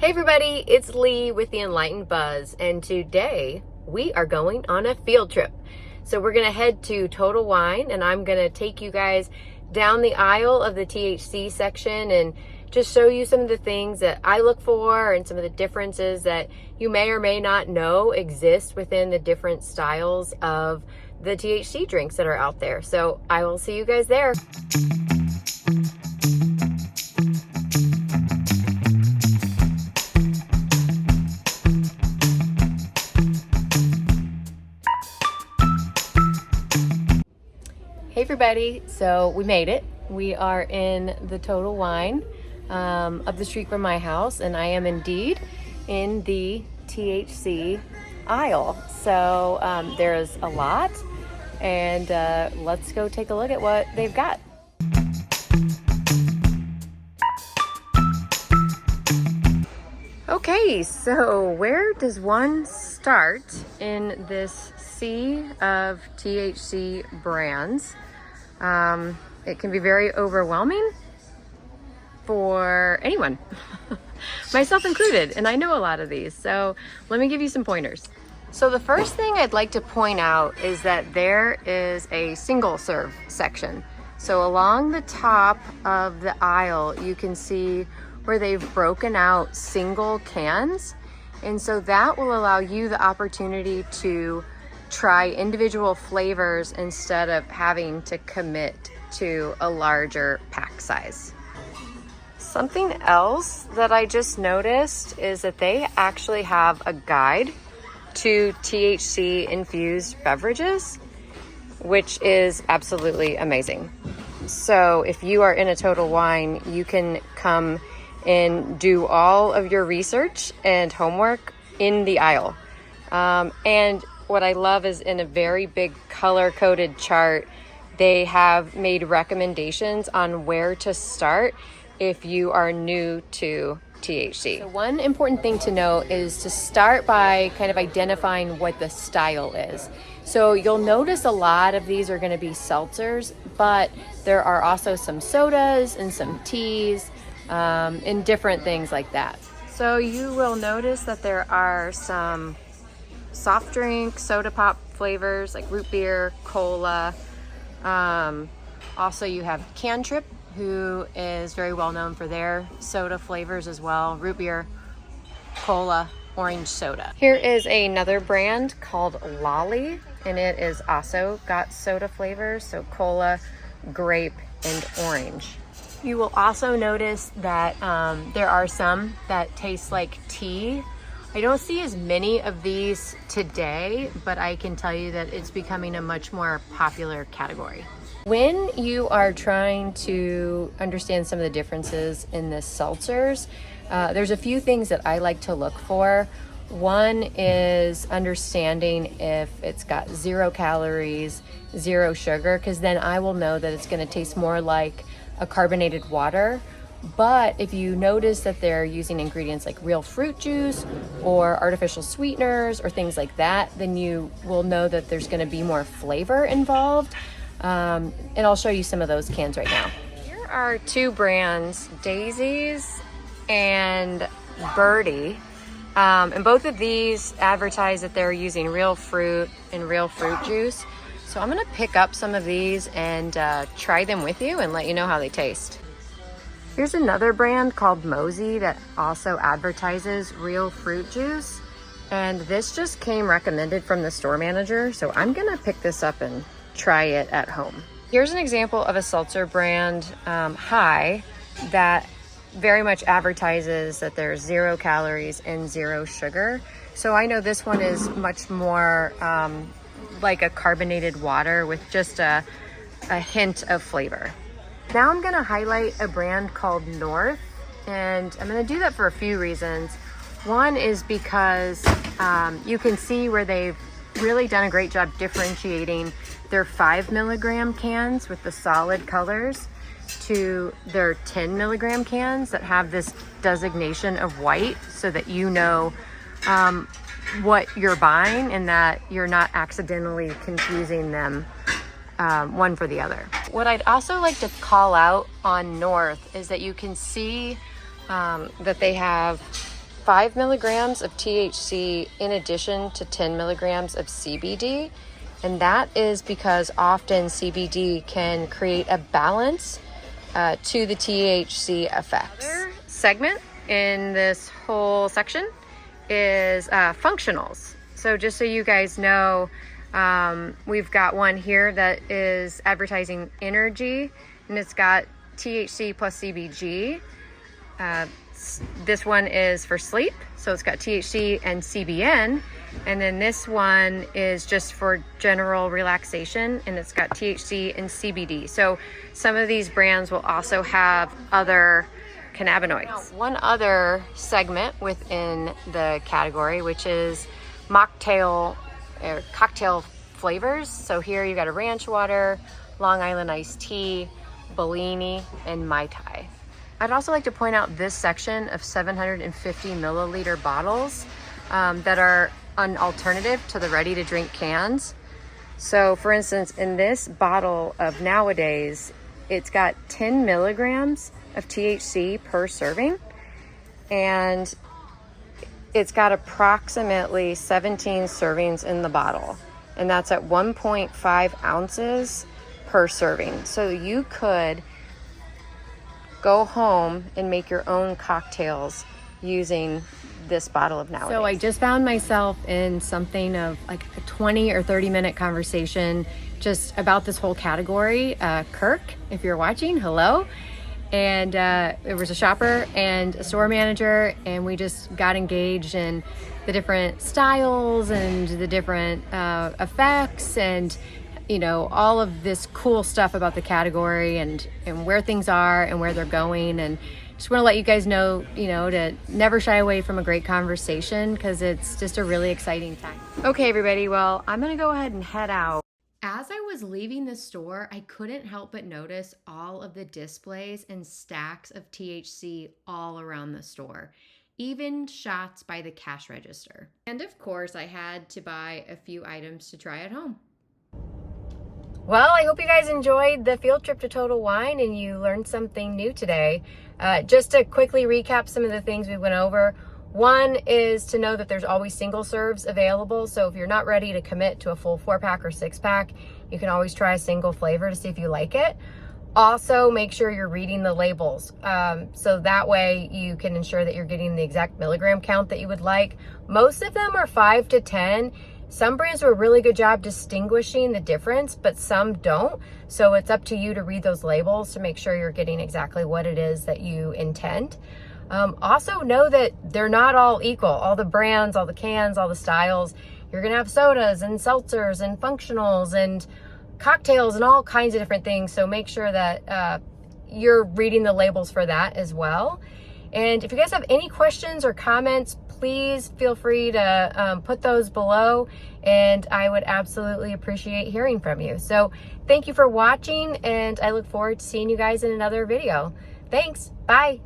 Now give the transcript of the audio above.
Hey everybody, it's Lee with the Enlightened Buzz, and today we are going on a field trip. So we're going to head to Total Wine, and I'm going to take you guys down the aisle of the THC section and just show you some of the things that I look for and some of the differences that you may or may not know exist within the different styles of the THC drinks that are out there. So I will see you guys there. Hey everybody, so we made it. We are in the Total Wine up the street from my house, and I am indeed in the THC aisle. So there's a lot, and let's go take a look at what they've got. Okay, so where does one start in this sea of THC brands? It can be very overwhelming for anyone, myself included, and I know a lot of these, so let me give you some pointers. So the first thing I'd like to point out is that there is a single serve section. So along the top of the aisle, you can see where they've broken out single cans, and so that will allow you the opportunity to try individual flavors instead of having to commit to a larger pack size. Something else that I just noticed is that they actually have a guide to THC infused beverages, which is absolutely amazing. So if you are in a Total Wine, you can come and do all of your research and homework in the aisle. And what I love is in a very big color-coded chart, they have made recommendations on where to start if you are new to THC. So one important thing to know is to start by kind of identifying what the style is. So you'll notice a lot of these are going to be seltzers, but there are also some sodas and some teas and different things like that. So you will notice that there are some soft drink, soda pop flavors like root beer, cola. Also you have Cantrip, who is very well known for their soda flavors as well. Root beer, cola, orange soda. Here is another brand called Lolly, and it is also got soda flavors, so cola, grape, and orange. You will also notice that there are some that taste like tea. I don't see as many of these today, but I can tell you that it's becoming a much more popular category. When you are trying to understand some of the differences in the seltzers, there's a few things that I like to look for. One is understanding if it's got 0 calories, 0 sugar, because then I will know that it's going to taste more like a carbonated water. But if you notice that they're using ingredients like real fruit juice or artificial sweeteners or things like that, then you will know that there's going to be more flavor involved. And I'll show you some of those cans right now. Here are two brands, Daisy's and Birdie. And both of these advertise that they're using real fruit and real fruit juice. So I'm going to pick up some of these and try them with you and let you know how they taste. Here's another brand called Mosey that also advertises real fruit juice. And this just came recommended from the store manager. So I'm going to pick this up and try it at home. Here's an example of a seltzer brand, High, that very much advertises that there's 0 calories and 0 sugar. So I know this one is much more like a carbonated water with just a hint of flavor. Now I'm going to highlight a brand called North, and I'm going to do that for a few reasons. One is because you can see where they've really done a great job differentiating their 5 milligram cans with the solid colors to their 10 milligram cans that have this designation of white, so that you know what you're buying and that you're not accidentally confusing them one for the other. What I'd also like to call out on North is that you can see that they have 5 milligrams of THC in addition to 10 milligrams of CBD. And that is because often CBD can create a balance to the THC effects. Another segment in this whole section is functionals. So just so you guys know, we've got one here that is advertising energy, and it's got THC plus CBG. This one is for sleep, so it's got THC and CBN. And then this one is just for general relaxation, and it's got THC and CBD. So some of these brands will also have other cannabinoids. Now, one other segment within the category, which is mocktail or cocktail flavors. So here you got a ranch water, Long Island iced tea, Bellini, and Mai Tai. I'd also like to point out this section of 750 milliliter bottles that are an alternative to the ready to drink cans. So for instance, in this bottle of nowadays, it's got 10 milligrams of THC per serving, and it's got approximately 17 servings in the bottle, and that's at 1.5 ounces per serving. So you could go home and make your own cocktails using this bottle of nowadays. So I just found myself in something of like a 20 or 30 minute conversation just about this whole category. Kirk, if you're watching, hello. And there was a shopper and a store manager, and we just got engaged in the different styles and the different effects and, you know, all of this cool stuff about the category and where things are and where they're going. And just want to let you guys know, you know, to never shy away from a great conversation, because it's just a really exciting time. Okay, everybody, well, I'm going to go ahead and head out. As I was leaving the store, I couldn't help but notice all of the displays and stacks of THC all around the store, even shots by the cash register. And of course, I had to buy a few items to try at home. Well, I hope you guys enjoyed the field trip to Total Wine and you learned something new today. Just to quickly recap some of the things we went over. One is to know that there's always single serves available. So if you're not ready to commit to a full 4-pack or 6-pack, you can always try a single flavor to see if you like it. Also, make sure you're reading the labels. So that way you can ensure that you're getting the exact milligram count that you would like. Most of them are 5 to 10. Some brands do a really good job distinguishing the difference, but some don't. So it's up to you to read those labels to make sure you're getting exactly what it is that you intend. Also know that they're not all equal. All the brands, all the cans, all the styles. You're gonna have sodas and seltzers and functionals and cocktails and all kinds of different things. So make sure that you're reading the labels for that as well. And if you guys have any questions or comments, please feel free to put those below, and I would absolutely appreciate hearing from you. So thank you for watching, and I look forward to seeing you guys in another video. Thanks. Bye.